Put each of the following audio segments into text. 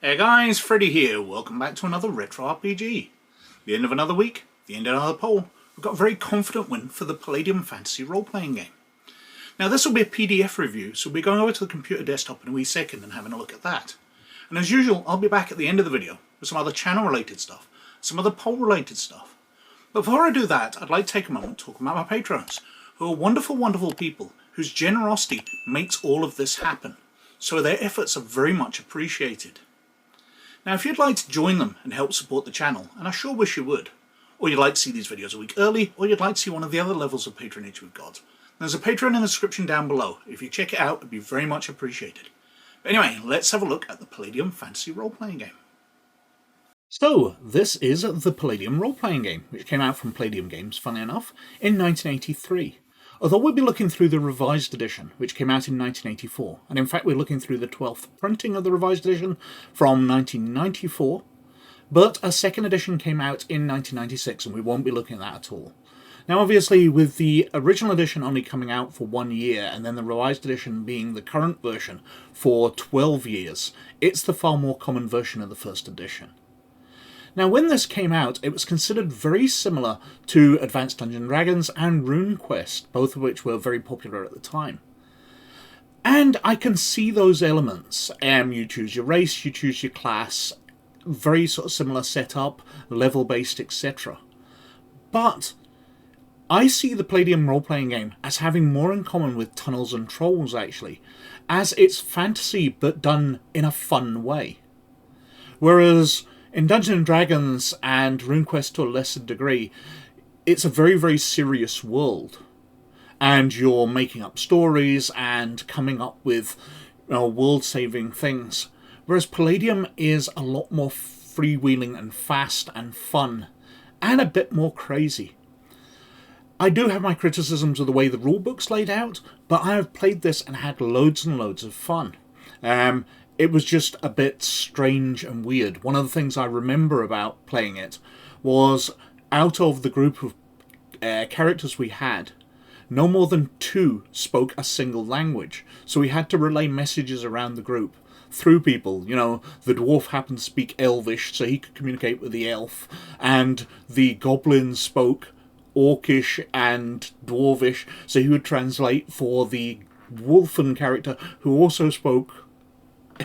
Hey guys, Freddy here. Welcome back to another Retro RPG. The end of another week, the end of another poll. We've got a very confident win for the Palladium fantasy role-playing game. Now this will be a PDF review, so we'll be going over to the computer desktop in a wee second and having a look at that. And as usual, I'll be back at the end of the video with some other channel-related stuff, some other poll-related stuff. But before I do that, I'd like to take a moment to talk about my patrons, who are wonderful, wonderful people whose generosity makes all of this happen. So their efforts are very much appreciated. Now if you'd like to join them and help support the channel, and I sure wish you would, or you'd like to see these videos a week early, or you'd like to see one of the other levels of patronage we've got, there's a Patreon in the description down below. If you check it out, it'd be very much appreciated. But anyway, let's have a look at the Palladium fantasy role-playing game. So, this is the Palladium role-playing game, which came out from Palladium Games, funny enough, in 1983. Although we'll be looking through the revised edition, which came out in 1984, and in fact we're looking through the 12th printing of the revised edition from 1994, but a second edition came out in 1996, and we won't be looking at that at all. Now obviously, with the original edition only coming out for 1 year, and then the revised edition being the current version for 12 years, it's the far more common version of the first edition. Now when this came out, it was considered very similar to Advanced Dungeons & Dragons and RuneQuest, both of which were very popular at the time. And I can see those elements. You choose your race, you choose your class, very sort of similar setup, level-based, etc. But I see the Palladium role-playing game as having more in common with Tunnels and Trolls, actually, as it's fantasy but done in a fun way. Whereas in Dungeons & Dragons and RuneQuest to a lesser degree, it's a very, very serious world. And you're making up stories and coming up with world-saving things. Whereas Palladium is a lot more freewheeling and fast and fun, and a bit more crazy. I do have my criticisms of the way the rulebook's laid out, but I have played this and had loads and loads of fun. It was just a bit strange and weird. One of the things I remember about playing it was, out of the group of characters we had, no more than 2 spoke a single language. So we had to relay messages around the group through people. You know, the Dwarf happened to speak Elvish, so he could communicate with the Elf, and the Goblin spoke Orcish and Dwarvish, so he would translate for the Wolfen character, who also spoke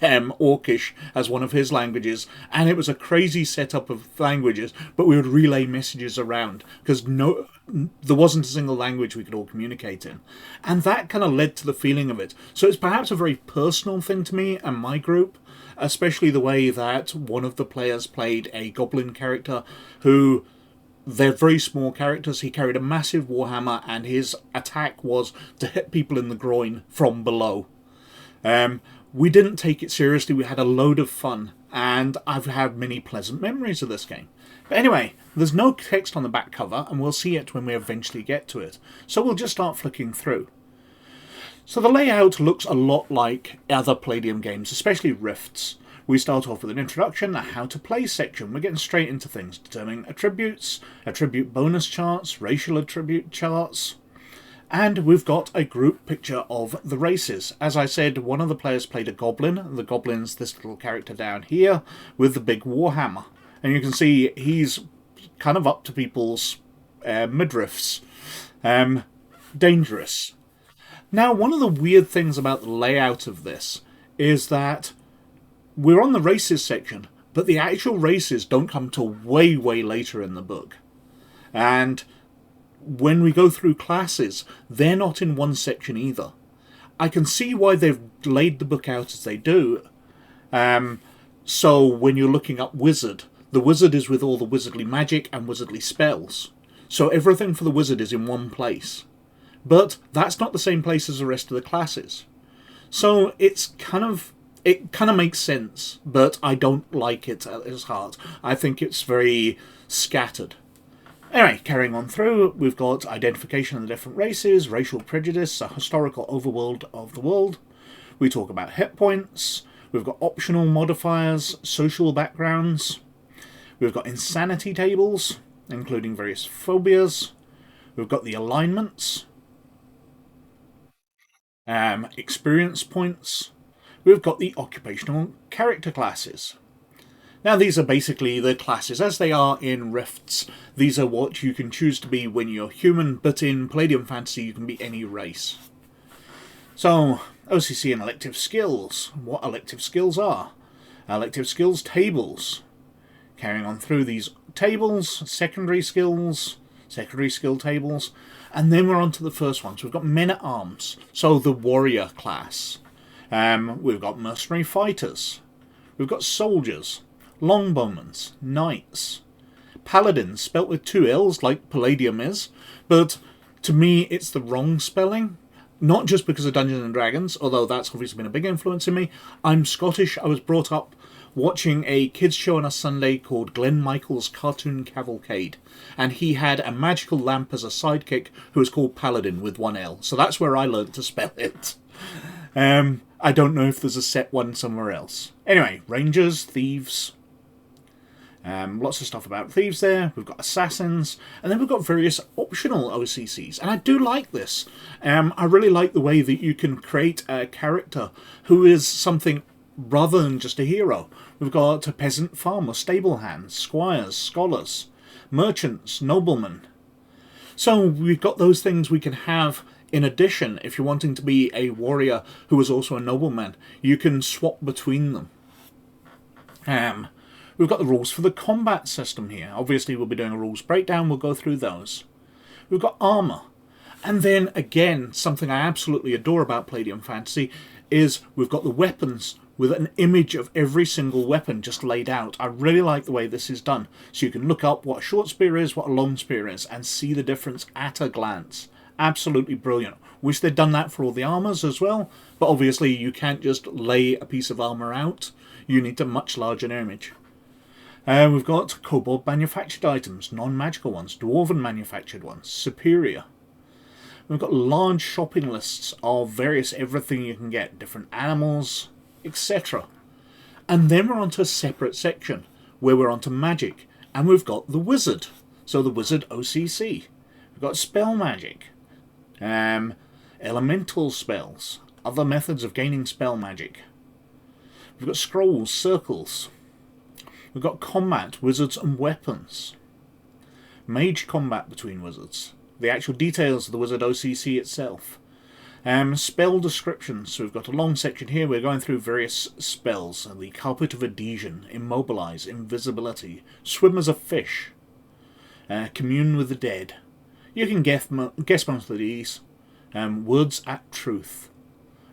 Orcish as one of his languages, and it was a crazy setup of languages, but we would relay messages around, because there wasn't a single language we could all communicate in. And that kind of led to the feeling of it. So it's perhaps a very personal thing to me and my group, especially the way that one of the players played a Goblin character who... They're very small characters. He carried a massive warhammer, and his attack was to hit people in the groin from below. We didn't take it seriously. We had a load of fun, and I've had many pleasant memories of this game. But anyway, there's no text on the back cover, and we'll see it when we eventually get to it. So we'll just start flicking through. So the layout looks a lot like other Palladium games, especially Rifts. We start off with an introduction, a how to play section. We're getting straight into things, determining attributes, attribute bonus charts, racial attribute charts, and we've got a group picture of the races. As I said, one of the players played a Goblin. The Goblin's this little character down here with the big warhammer. And you can see he's kind of up to people's midriffs. Dangerous. Now, one of the weird things about the layout of this is that we're on the races section, but the actual races don't come till way, way later in the book. And when we go through classes, they're not in one section either. I can see why they've laid the book out as they do. So when you're looking up Wizard, the Wizard is with all the wizardly magic and wizardly spells. So everything for the Wizard is in one place. But that's not the same place as the rest of the classes. So it kind of makes sense, but I don't like it at its heart. I think it's very scattered. Anyway, carrying on through, we've got identification of the different races, racial prejudice, a historical overworld of the world. We talk about hit points. We've got optional modifiers, social backgrounds. We've got insanity tables, including various phobias. We've got the alignments. Experience points. we've got the Occupational Character Classes. Now these are basically the classes as they are in Rifts. These are what you can choose to be when you're human, but in Palladium Fantasy you can be any race. So, OCC and elective skills. What elective skills are? Elective skills tables. Carrying on through these tables, secondary skills, secondary skill tables, and then we're on to the first ones. We've got men-at-arms, so the warrior class. We've got mercenary fighters. We've got soldiers, longbowmen, knights, paladins, spelt with 2 L's like Palladium is, but to me it's the wrong spelling. Not just because of Dungeons and Dragons, although that's obviously been a big influence in me. I'm Scottish. I was brought up watching a kids show on a Sunday called Glenn Michael's Cartoon Cavalcade, and he had a magical lamp as a sidekick who was called Paladin with 1 L. So that's where I learned to spell it. I don't know if there's a set one somewhere else. Anyway, rangers, thieves. Lots of stuff about thieves there. We've got assassins, and then we've got various optional OCCs. And I do like this. I really like the way that you can create a character who is something rather than just a hero. We've got a peasant, farmer, stable hands, squires, scholars, merchants, noblemen. So we've got those things we can have in addition. If you're wanting to be a warrior who is also a nobleman, you can swap between them. We've got the rules for the combat system here. Obviously we'll be doing a rules breakdown, we'll go through those. We've got armour. And then again, something I absolutely adore about Palladium Fantasy is we've got the weapons with an image of every single weapon just laid out. I really like the way this is done. So you can look up what a short spear is, what a long spear is, and see the difference at a glance. Absolutely brilliant. Wish they'd done that for all the armours as well, but obviously you can't just lay a piece of armour out. You need a much larger image. We've got kobold manufactured items, non-magical ones, dwarven manufactured ones, superior. We've got large shopping lists of various everything you can get, different animals, etc. And then we're onto a separate section where we're onto magic, and we've got the wizard, so the wizard OCC. We've got spell magic, elemental spells, other methods of gaining spell magic. We've got scrolls, circles. We've got combat, wizards and weapons. Mage combat between wizards. The actual details of the wizard OCC itself. Spell descriptions. So we've got a long section here. We're going through various spells. The Carpet of Adhesion, Immobilize, Invisibility, Swim as a Fish, Commune with the Dead. You can guess most of these. Words at Truth.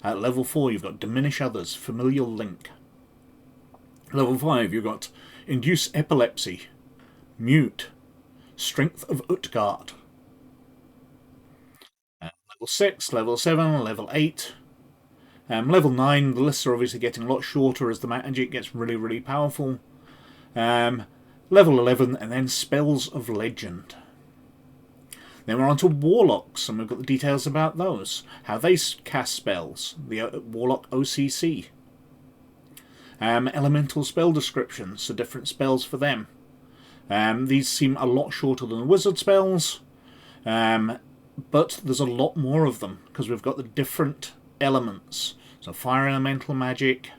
At level 4 you've got Diminish Others, Familial Link. Level 5 you've got Induce Epilepsy, Mute, Strength of Utgard. Level 6, Level 7, Level 8. Level 9, the lists are obviously getting a lot shorter as the magic gets really, really powerful. Level 11, and then Spells of Legend. Then we're on to Warlocks, and we've got the details about those. How they cast spells, the Warlock OCC. Elemental spell descriptions, so different spells for them. These seem a lot shorter than the wizard spells, but there's a lot more of them because we've got the different elements. So fire elemental magic,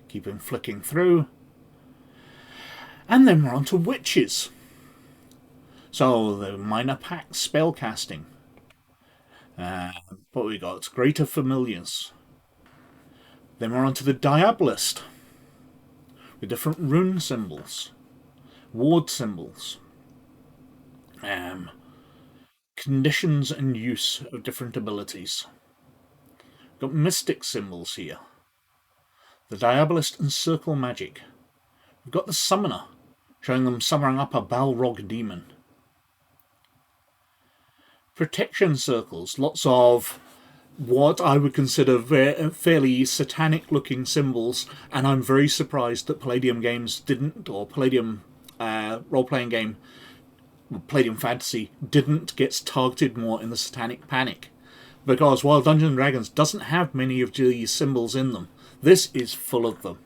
keep them flicking through. And then we're on to witches. So the minor pact spell casting. What we got? Greater familiars. Then we're on to the Diabolist, with different rune symbols, ward symbols, conditions and use of different abilities. We've got mystic symbols here, the Diabolist and circle magic. We've got the Summoner, showing them summoning up a Balrog demon. Protection circles, lots of what I would consider fairly satanic-looking symbols, and I'm very surprised that Palladium Games didn't, or Palladium role-playing game, Palladium Fantasy, didn't get targeted more in the Satanic Panic. Because while Dungeons & Dragons doesn't have many of these symbols in them, this is full of them.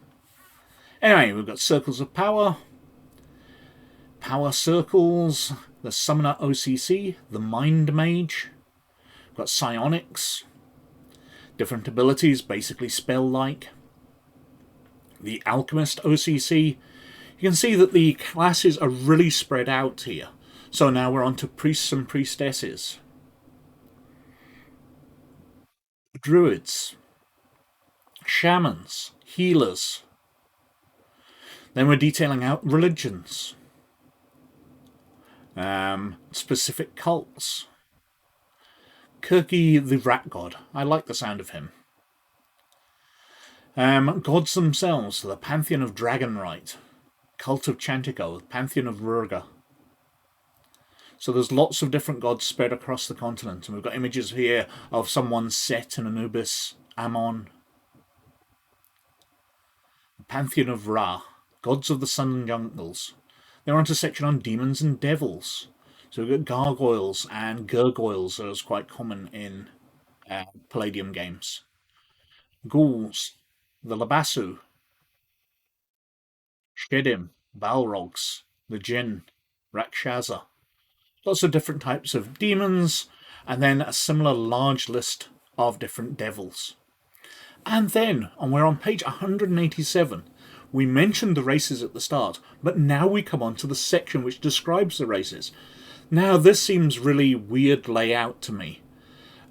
Anyway, we've got Circles of Power, Power Circles, the Summoner OCC, the Mind Mage, we've got Psionics, different abilities, basically spell-like. the Alchemist OCC. You can see that the classes are really spread out here. So now we're on to priests and priestesses, druids, shamans, healers. Then we're detailing out religions, specific cults. Kirky the rat god. I like the sound of him. Gods themselves, the Pantheon of Dragonrite, Cult of Chantico, Pantheon of Rurga. So there's lots of different gods spread across the continent, and we've got images here of someone set in Anubis, Ammon. The Pantheon of Ra, gods of the sun and jungles. They're onto a section on demons and devils. So we've got gargoyles and gurgoyles, that is quite common in Palladium games. Ghouls, the Labasu, Shedim, Balrogs, the Jinn, Rakshasa. Lots of different types of demons, and then a similar large list of different devils. And then, and we're on page 187, we mentioned the races at the start, but now we come on to the section which describes the races. Now, this seems really weird layout to me.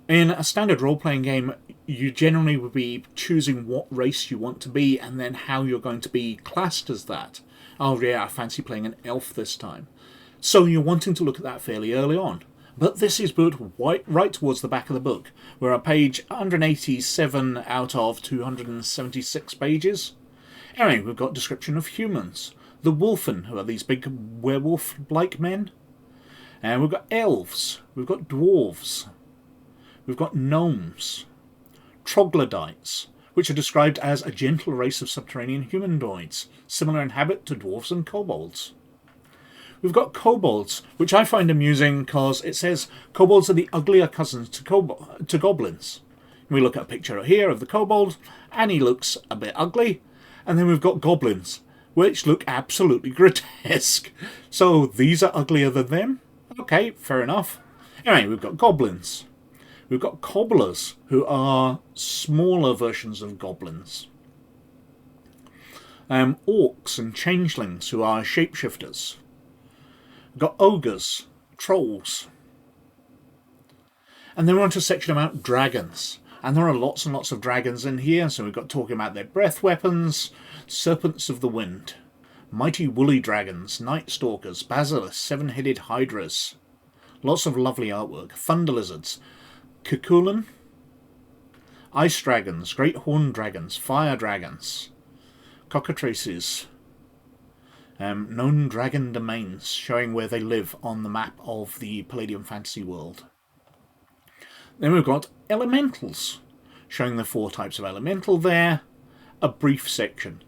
In a standard role-playing game, you generally would be choosing what race you want to be and then how you're going to be classed as that. Oh yeah, I fancy playing an elf this time. So you're wanting to look at that fairly early on. But this is put right towards the back of the book. We're on page 187 out of 276 pages. Anyway, we've got description of humans. The Wolfen, who are these big werewolf-like men. And we've got elves, we've got dwarves, we've got gnomes, troglodytes, which are described as a gentle race of subterranean humanoids, similar in habit to dwarves and kobolds. We've got kobolds, which I find amusing because it says kobolds are the uglier cousins to goblins. We look at a picture here of the kobold, and he looks a bit ugly, and then we've got goblins, which look absolutely grotesque. So these are uglier than them? Okay, fair enough. Anyway, we've got goblins. We've got cobblers, who are smaller versions of goblins. Orcs and changelings, who are shapeshifters. We've got ogres, trolls. And then we're on to a section about dragons. And there are lots and lots of dragons in here, so we've got talking about their breath weapons, serpents of the wind, mighty woolly dragons, night stalkers, basilisks, seven-headed hydras. Lots of lovely artwork. Thunder lizards, Kukulin, ice dragons, great horned dragons, fire dragons, cockatrices, known dragon domains, showing where they live on the map of the Palladium fantasy world. Then we've got elementals, showing the 4 types of elemental there, a brief section.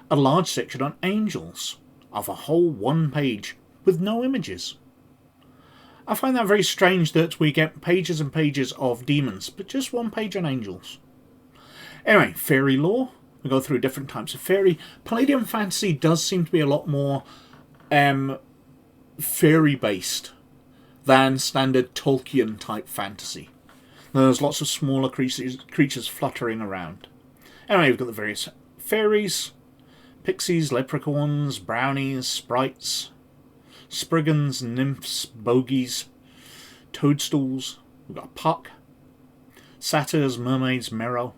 A large section on angels, of a whole 1 page, with no images. I find that very strange that we get pages and pages of demons, but just 1 page on angels. Anyway, fairy lore. We go through different types of fairy. Palladium fantasy does seem to be a lot more fairy-based than standard Tolkien-type fantasy. There's lots of smaller creatures fluttering around. Anyway, we've got the various fairies, pixies, leprechauns, brownies, sprites, spriggans, nymphs, bogies, toadstools. We've got a puck, satyrs, mermaids, merrow.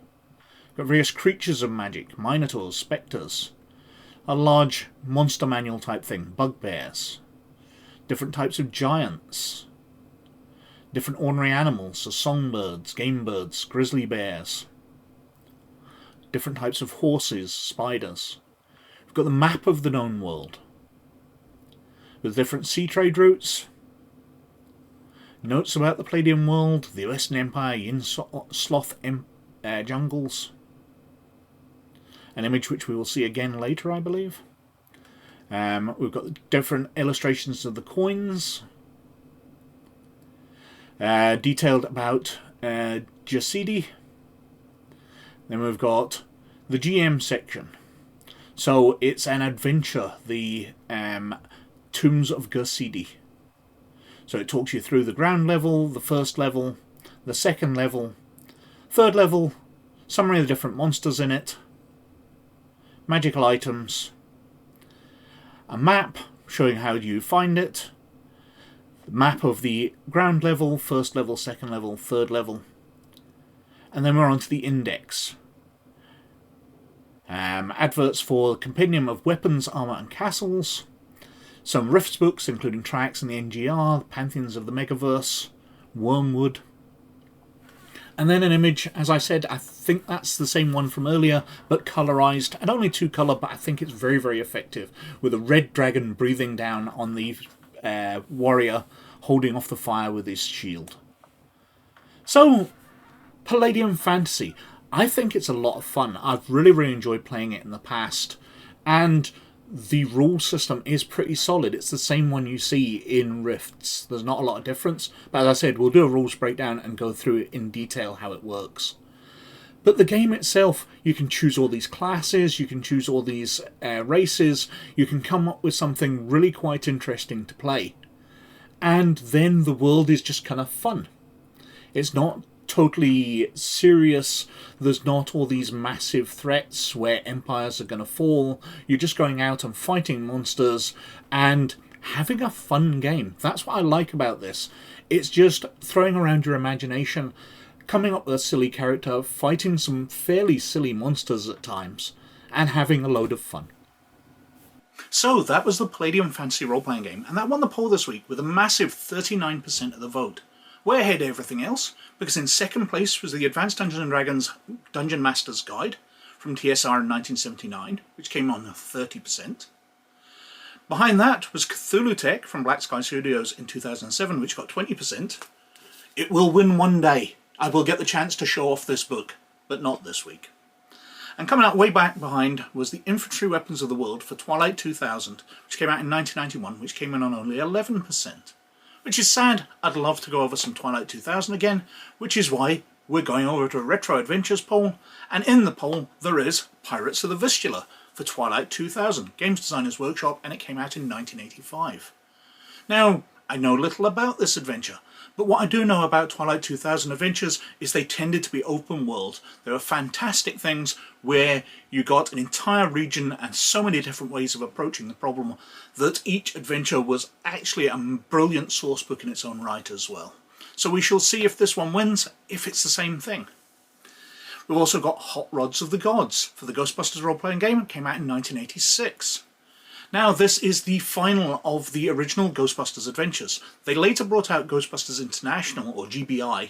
We've got various creatures of magic, minotaurs, spectres, a large monster manual type thing, bugbears, different types of giants, different ordinary animals, so songbirds, game birds, grizzly bears, different types of horses, spiders. We've got the map of the known world, with different sea trade routes, notes about the Palladium world, the Western Empire, Yin Sloth jungles, an image which we will see again later, I believe. We've got different illustrations of the coins, detailed about Jasidi. Then we've got the GM section. So it's an adventure, the Tombs of Gersidi. So it talks you through the ground level, the first level, the second level, third level, summary of the different monsters in it, magical items, a map showing how you find it, the map of the ground level, first level, second level, third level, and then we're on to the index. Adverts for the Compendium of Weapons, Armour and Castles, some Rifts books including Triax and the NGR, Pantheons of the Megaverse, Wormwood, and then an image, as I said, I think that's the same one from earlier, but colourised, and only 2 colour, but I think it's very, very effective, with a red dragon breathing down on the warrior, holding off the fire with his shield. So, Palladium Fantasy. I think it's a lot of fun. I've really, really enjoyed playing it in the past, and the rule system is pretty solid. It's the same one you see in Rifts. There's not a lot of difference, but as I said, we'll do a rules breakdown and go through it in detail how it works. But the game itself, you can choose all these classes, you can choose all these races, you can come up with something really quite interesting to play. And then the world is just kind of fun. It's not totally serious. There's not all these massive threats where empires are going to fall. You're just going out and fighting monsters and having a fun game. That's what I like about this. It's just throwing around your imagination, coming up with a silly character, fighting some fairly silly monsters at times, and having a load of fun. So that was the Palladium Fantasy role-playing game, and that won the poll this week with a massive 39% of the vote. Way ahead of everything else, because in second place was the Advanced Dungeons & Dragons Dungeon Master's Guide from TSR in 1979, which came on 30%. Behind that was Cthulhu Tech from Black Sky Studios in 2007, which got 20%. It will win one day. I will get the chance to show off this book, but not this week. And coming out way back behind was the Infantry Weapons of the World for Twilight 2000, which came out in 1991, which came in on only 11%. Which is sad. I'd love to go over some Twilight 2000 again, which is why we're going over to a Retro Adventures poll, and in the poll there is Pirates of the Vistula for Twilight 2000, Games Designers Workshop, and it came out in 1985. Now, I know little about this adventure, but what I do know about Twilight 2000 adventures is they tended to be open world. There were fantastic things where you got an entire region and so many different ways of approaching the problem that each adventure was actually a brilliant source book in its own right as well. So we shall see if this one wins, if it's the same thing. We've also got Hot Rods of the Gods for the Ghostbusters role-playing game. It came out in 1986. Now, this is the final of the original Ghostbusters adventures. They later brought out Ghostbusters International, or GBI,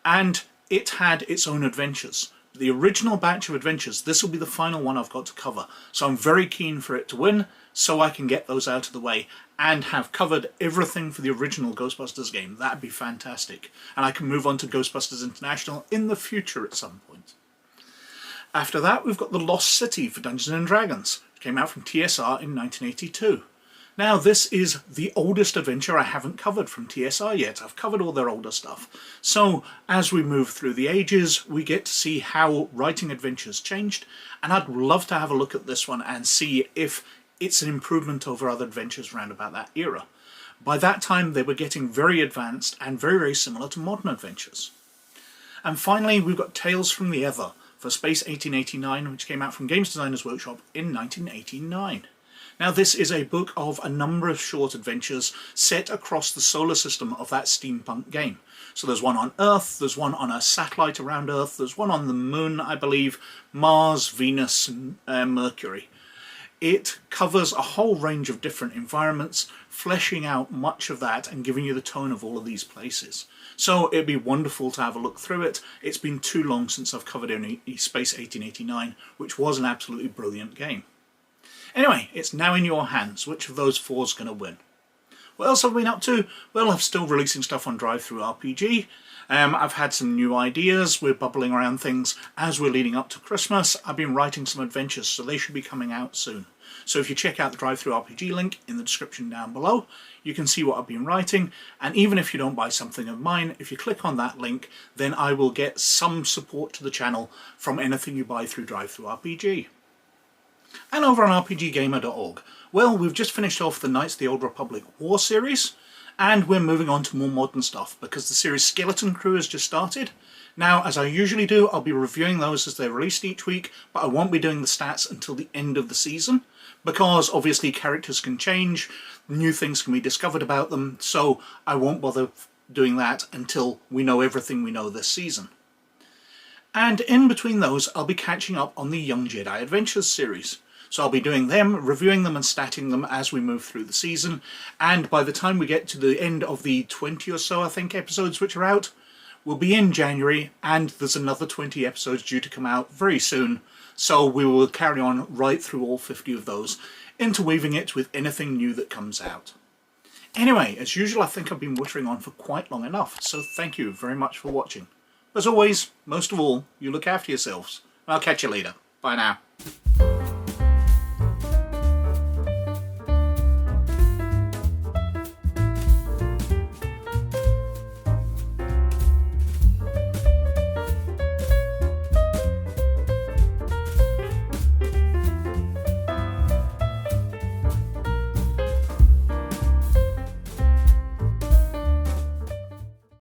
and it had its own adventures. The original batch of adventures, this will be the final one I've got to cover. So I'm very keen for it to win, so I can get those out of the way and have covered everything for the original Ghostbusters game. That'd be fantastic. And I can move on to Ghostbusters International in the future at some point. After that, we've got The Lost City for Dungeons & Dragons. It came out from TSR in 1982. Now, this is the oldest adventure I haven't covered from TSR yet. I've covered all their older stuff. So, as we move through the ages, we get to see how writing adventures changed, and I'd love to have a look at this one and see if it's an improvement over other adventures around about that era. By that time, they were getting very advanced and very, very similar to modern adventures. And finally, we've got Tales from the Ether for Space 1889, which came out from Games Designers Workshop in 1989. Now, this is a book of a number of short adventures set across the solar system of that steampunk game. So there's one on Earth, there's one on a satellite around Earth, there's one on the Moon, I believe, Mars, Venus, and Mercury. It covers a whole range of different environments, fleshing out much of that and giving you the tone of all of these places. So it'd be wonderful to have a look through it. It's been too long since I've covered any Space 1889, which was an absolutely brilliant game. Anyway, it's now in your hands. Which of those four is going to win? What else have I been up to? Well, I'm still releasing stuff on DriveThruRPG. I've had some new ideas. We're bubbling around things as we're leading up to Christmas. I've been writing some adventures, so they should be coming out soon. So if you check out the DriveThruRPG link in the description down below, you can see what I've been writing. And even if you don't buy something of mine, if you click on that link, then I will get some support to the channel from anything you buy through DriveThruRPG. And over on RPGgamer.org, well, we've just finished off the Knights of the Old Republic War series, And we're moving on to more modern stuff because the series Skeleton Crew has just started. Now, as I usually do, I'll be reviewing those as they're released each week, but I won't be doing the stats until the end of the season, because obviously characters can change, new things can be discovered about them, so I won't bother doing that until we know everything we know this season. And in between those, I'll be catching up on the Young Jedi Adventures series. So I'll be doing them, reviewing them and statting them as we move through the season, and by the time we get to the end of the 20 or so, I think, episodes which are out, we'll be in January, and there's another 20 episodes due to come out very soon, so we will carry on right through all 50 of those, interweaving it with anything new that comes out. Anyway, as usual, I think I've been wittering on for quite long enough, so thank you very much for watching. As always, most of all, you look after yourselves. I'll catch you later. Bye now.